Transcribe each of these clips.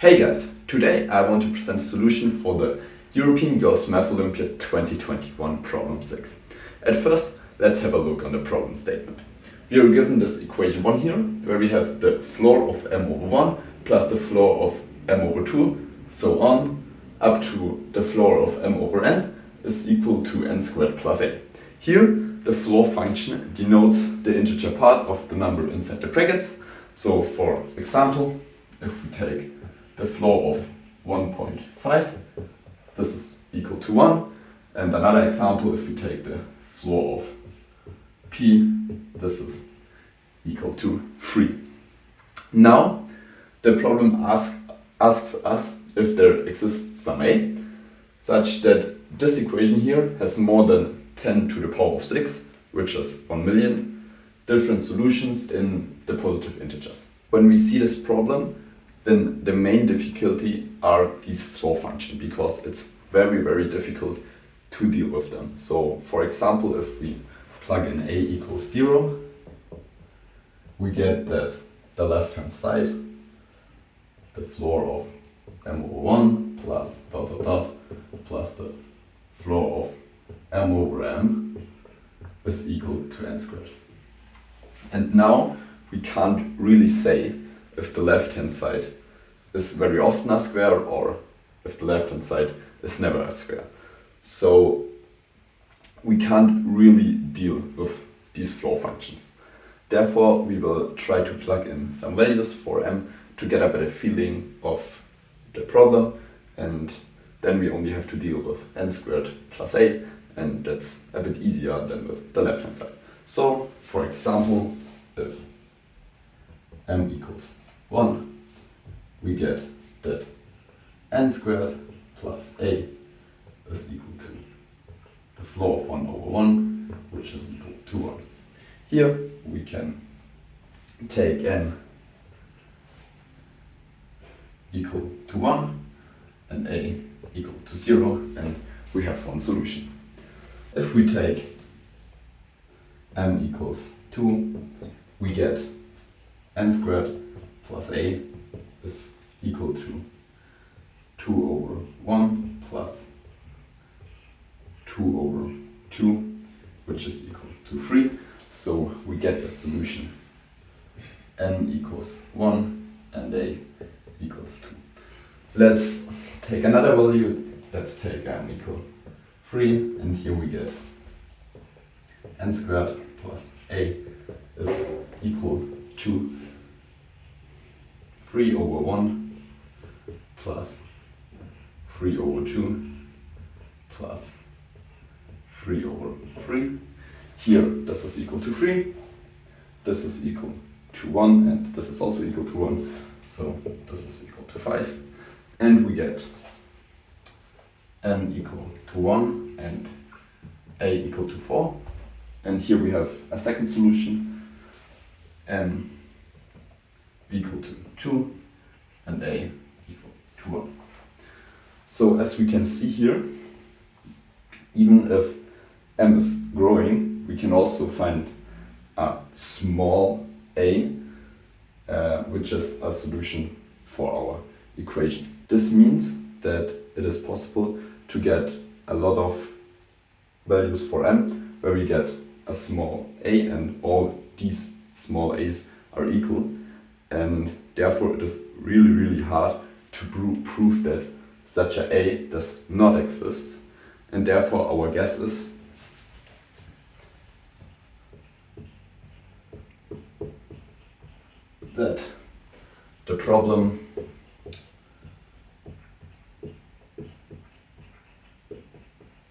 Hey guys, today I want to present a solution for the European Girls Math Olympiad 2021 problem 6. At first, let's have a look on the problem statement. We are given this equation 1 here, where we have the floor of m over 1 plus the floor of m over 2, so on, up to the floor of m over n is equal to n squared plus a. Here, the floor function denotes the integer part of the number inside the brackets. So for example, if we take the floor of 1.5, this is equal to 1. And another example, if we take the floor of p, this is equal to 3. Now, the problem asks us if there exists some a, such that this equation here has more than 10 to the power of 6, which is 1 million, different solutions in the positive integers. When we see this problem, then the main difficulty are these floor functions, because it's very, very difficult to deal with them. So, for example, if we plug in a equals 0, we get that the left-hand side, the floor of m over 1 plus dot dot dot plus the floor of m over m is equal to n squared. And now we can't really say if the left-hand side is very often a square or if the left-hand side is never a square. So we can't really deal with these floor functions. Therefore, we will try to plug in some values for m to get a better feeling of the problem, and then we only have to deal with n squared plus a, and that's a bit easier than with the left-hand side. So, for example, if m equals 1, we get that n squared plus a is equal to the floor of 1 over 1, which is equal to 1. Here we can take n equal to 1 and a equal to 0, and we have one solution. If we take m equals 2, we get n squared plus a is equal to 2 over 1 plus 2 over 2, which is equal to 3. So we get a solution n equals 1 and a equals 2. Let's take another value. Let's take m equal 3, and here we get n squared plus a is equal to 3 over 1 plus 3 over 2 plus 3 over 3. Here, this is equal to 3, this is equal to 1, and this is also equal to 1, so this is equal to 5. And we get n equal to 1 and a equal to 4. And here we have a second solution, n equal to 2 and a equal to 1. So as we can see here, even if m is growing, we can also find a small a, which is a solution for our equation. This means that it is possible to get a lot of values for m, where we get a small a and all these small a's are equal, and therefore it is really, really hard to prove that such a does not exist, and therefore our guess is that the problem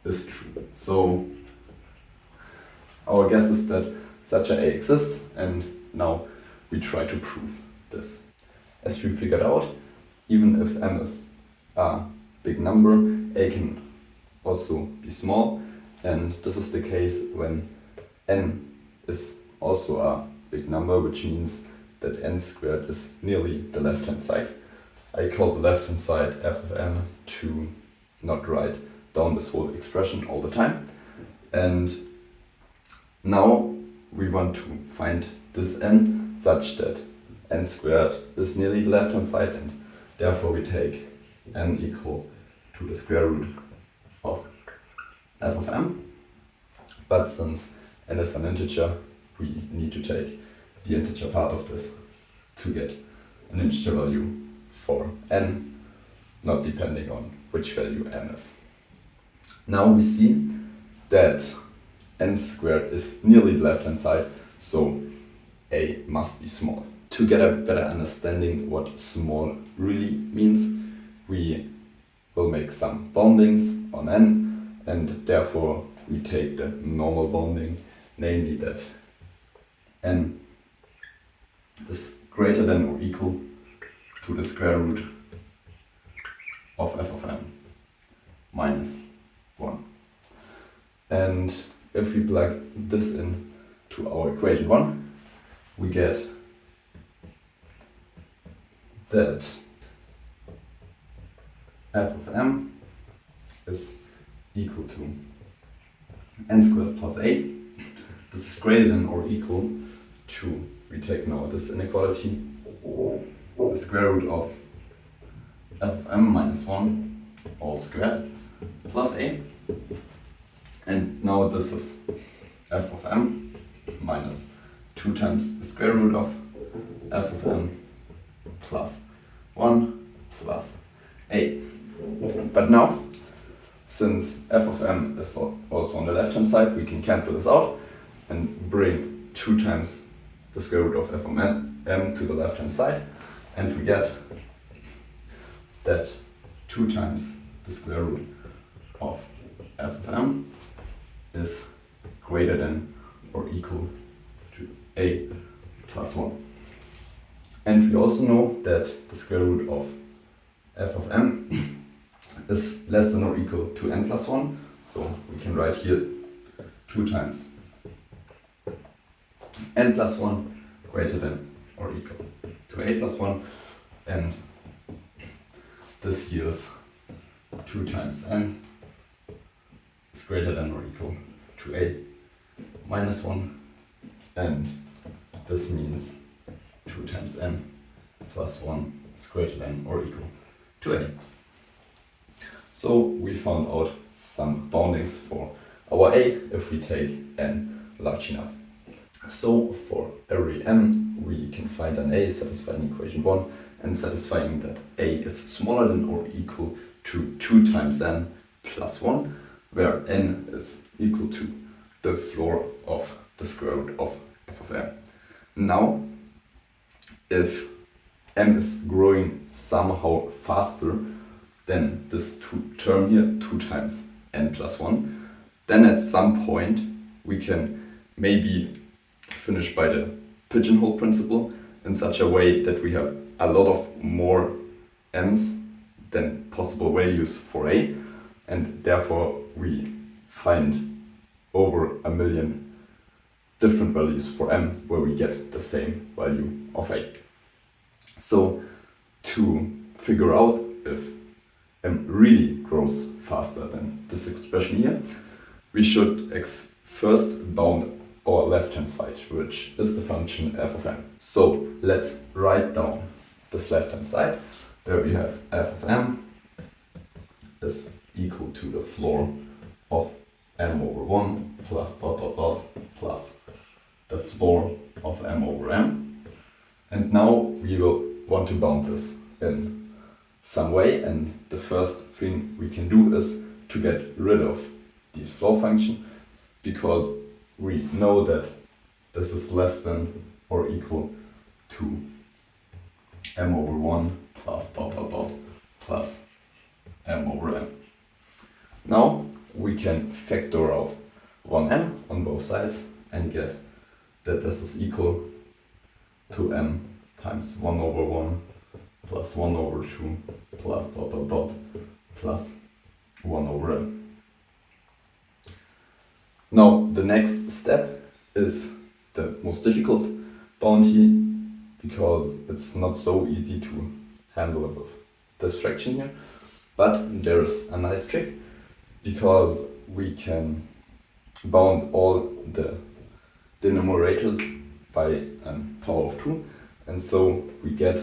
is true. So our guess is that such a exists, and now we try to prove this. As we figured out, even if m is a big number, a can also be small, and this is the case when n is also a big number, which means that n squared is nearly the left-hand side. I call the left-hand side f of m to not write down this whole expression all the time. And now we want to find this n such that n squared is nearly the left-hand side, and Therefore we take n equal to the square root of f of m. But since n is an integer, we need to take the integer part of this to get an integer value for n, not depending on which value m is. Now we see that n squared is nearly the left hand side, so a must be small. To get a better understanding what small really means, we will make some boundings on n, and therefore we take the normal bounding, namely that n is greater than or equal to the square root of f of m minus 1. And if we plug this in to our equation 1, we get that f of m is equal to n squared plus a. This is greater than or equal to, we take now this inequality, the square root of f of m minus 1 all squared plus a. And now this is f of m minus 2 times the square root of f of m plus 1 plus a. But now, since f of m is also on the left hand side, we can cancel this out and bring 2 times the square root of f of m to the left hand side, and we get that 2 times the square root of f of m is greater than or equal to a plus 1. And we also know that the square root of f of m is less than or equal to n plus 1, so we can write here 2 times n plus 1 greater than or equal to a plus 1, and this yields 2 times n is greater than or equal to a minus 1, and this means 2 times n plus 1 is greater than or equal to a. So we found out some boundings for our a if we take n large enough. So for every n, we can find an a satisfying equation 1 and satisfying that a is smaller than or equal to 2 times n plus 1, where n is equal to the floor of the square root of f of m. Now, if m is growing somehow faster than this term here, 2 times n plus 1, then at some point we can maybe finish by the pigeonhole principle in such a way that we have a lot of more m's than possible values for a, and therefore we find over 1 million different values for m where we get the same value of a. So to figure out if m really grows faster than this expression here, we should first bound our left hand side, which is the function f of m. So let's write down this left hand side. There we have f of m is equal to the floor of m over 1 plus dot dot dot plus the floor of m over m. And now we will want to bound this in some way, and the first thing we can do is to get rid of this floor function, because we know that this is less than or equal to m over 1 plus dot dot dot plus m over m. Now we can factor out 1m on both sides and get that this is equal to m times 1 over 1 plus 1 over 2 plus dot dot dot plus 1 over m. Now the next step is the most difficult boundary, because it's not so easy to handle with this fraction here, but there is a nice trick, because we can bound all the denominators by a power of 2, and so we get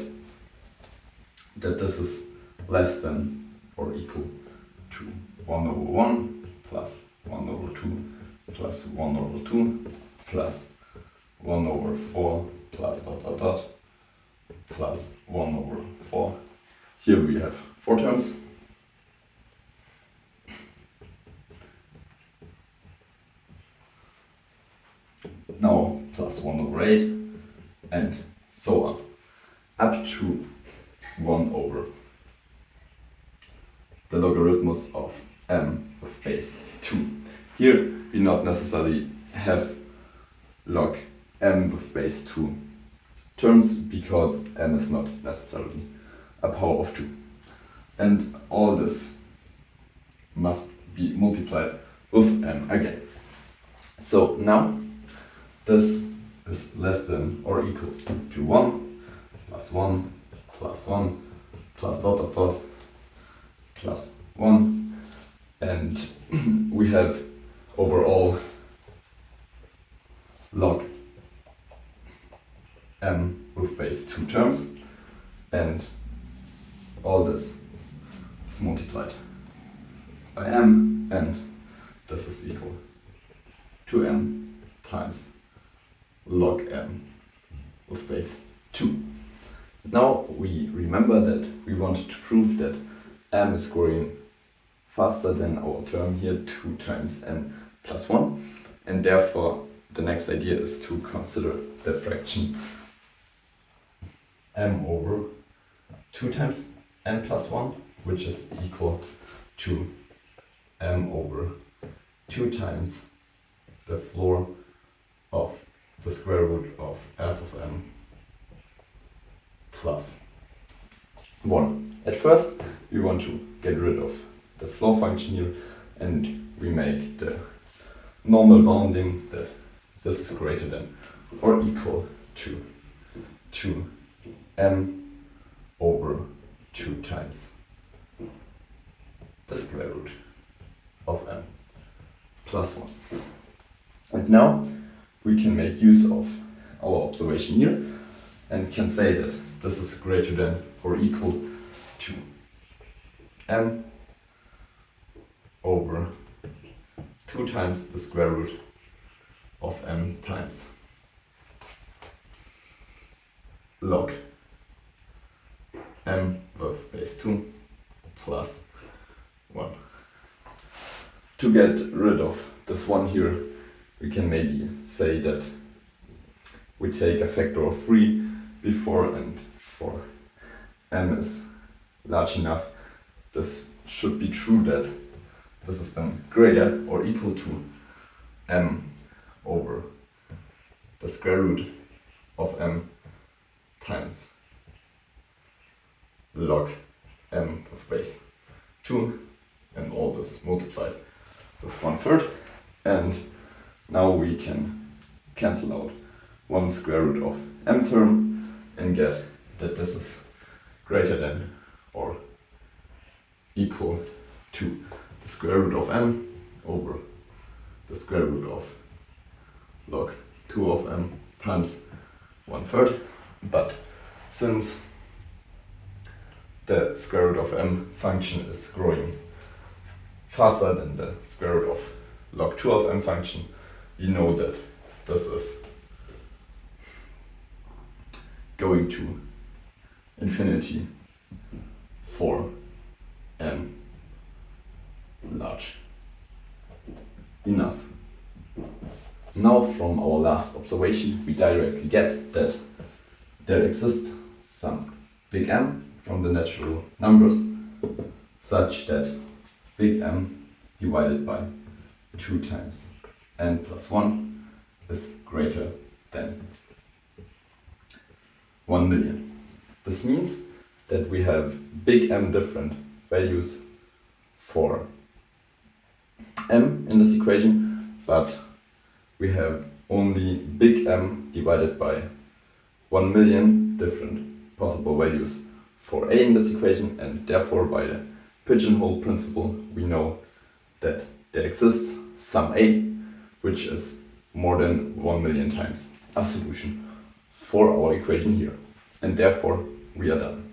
that this is less than or equal to 1 over 1 plus 1 over 2 plus 1 over 2 plus 1 over 4 plus dot dot dot plus 1 over 4. Here we have 4 terms. Now plus 1 over 8 and so on, up to 1 over the logarithmus of m with base 2. Here we not necessarily have log m with base 2 terms because m is not necessarily a power of 2. And all this must be multiplied with m again. So now this is less than or equal to 1 plus 1 plus 1 plus dot dot dot plus 1, and we have overall log m with base 2 terms, and all this is multiplied by m, and this is equal to m times log m with base 2. Now we remember that we wanted to prove that m is growing faster than our term here, 2 times n plus 1, and therefore the next idea is to consider the fraction m over 2 times n plus 1, which is equal to m over 2 times the floor of the square root of f of m plus 1. At first we want to get rid of the floor function here, and we make the normal bounding that this is greater than or equal to 2m over 2 times the square root of m plus 1. And now we can make use of our observation here and can say that this is greater than or equal to m over 2 times the square root of m times log m with base 2 plus 1. To get rid of this 1 here, we can maybe say that we take a factor of 3 before, and for m is large enough, this should be true that this is then greater or equal to m over the square root of m times log m with base 2, and all this multiplied with 1/3. And now we can cancel out 1 square root of m term and get that this is greater than or equal to the square root of m over the square root of log 2 of m times 1/3. But since the square root of m function is growing faster than the square root of log 2 of m function, we know that this is going to infinity for m large enough. Now from our last observation we directly get that there exists some big M from the natural numbers such that big M divided by 2 times n plus 1 is greater than 1 million. This means that we have big M different values for m in this equation, but we have only big M divided by 1 million different possible values for a in this equation, and therefore by the pigeonhole principle we know that there exists some a which is more than 1 million times a solution for our equation here, and therefore we are done.